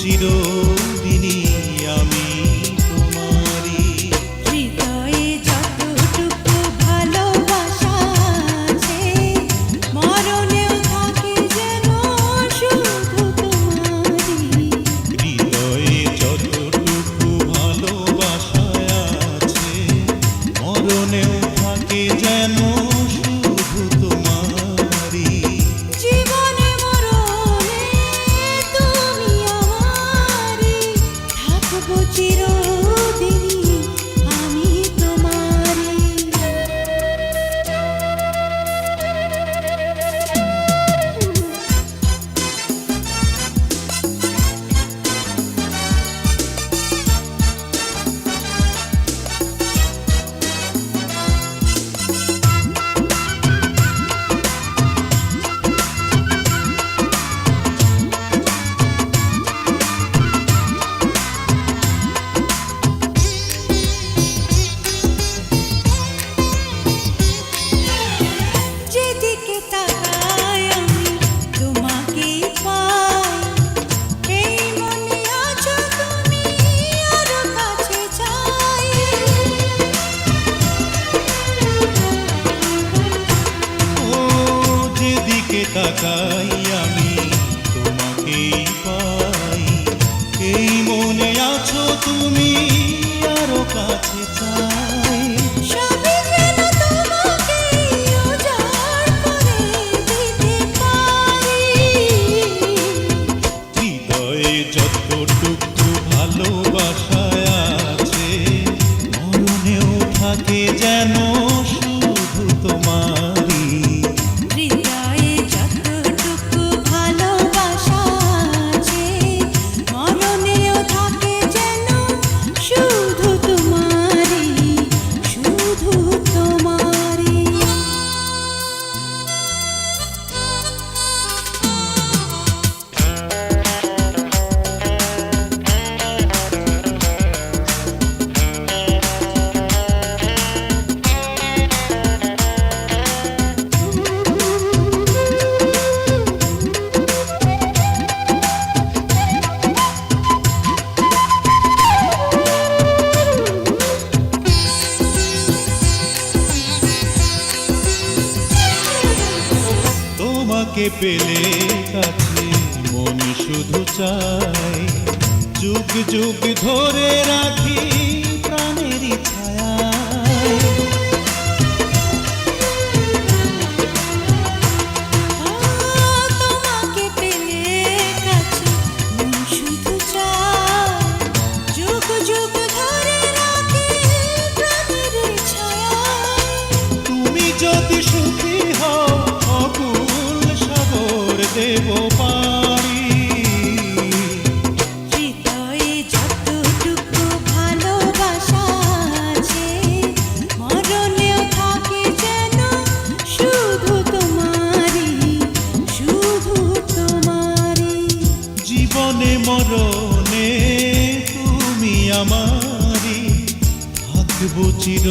চিরদিনই আমি তোমারি। হৃদয়ে যতটুকু ভালোবাসা আছে, মরণেও থাকে যেন শুধু তোমারি। হৃদয়ে যতটুকু ভালোবাসা আছে, মরণেও থাকে যেন শুধু তোমারি। জীবনে মরণে তুমি আমারি, থাকবো চিরদিনই আমি তোমারি। যেদিকে তাকাই আমি তোমাকেই পাই, এই মনে আছো তুমি, আরো কাছে চাই। ও যেদিকে তাকাই আমি তোমাকেই পাই, এই মনে আছো তুমি, আরো কাছে চাই। সবই যেন তোমাকেই উজাড় করে দিতে পারি। হৃদয়ে যতটুকু ভালোবাসা আছে, মরণেও থাকে যেন শুধু তোমারি। হৃদয়ে যতটুকু ভালোবাসা আছে, মরণেও থাকে যেন শুধু তোমারি, শুধু তোমারি। তোমাকে পেলে কাছে মন শুধু চাই, যুগ যুগ ধরে রাখি প্রাণেরই ছায়ায়। তোমাকে পেলে কাছে মন শুধু চায়, যুগ যুগ ধরে রাখি প্রাণের ছায়ায়। তুমি যদি সুখী হও অকুল সাগর দেব পারি। হৃদয়ে যতটুকু ভালোবাসা আছে, মরণেও থাকে যেন শুধু তোমারি, শুধু তোমারি। জীবনে মরণে তুমি আমারি, থাকবো চির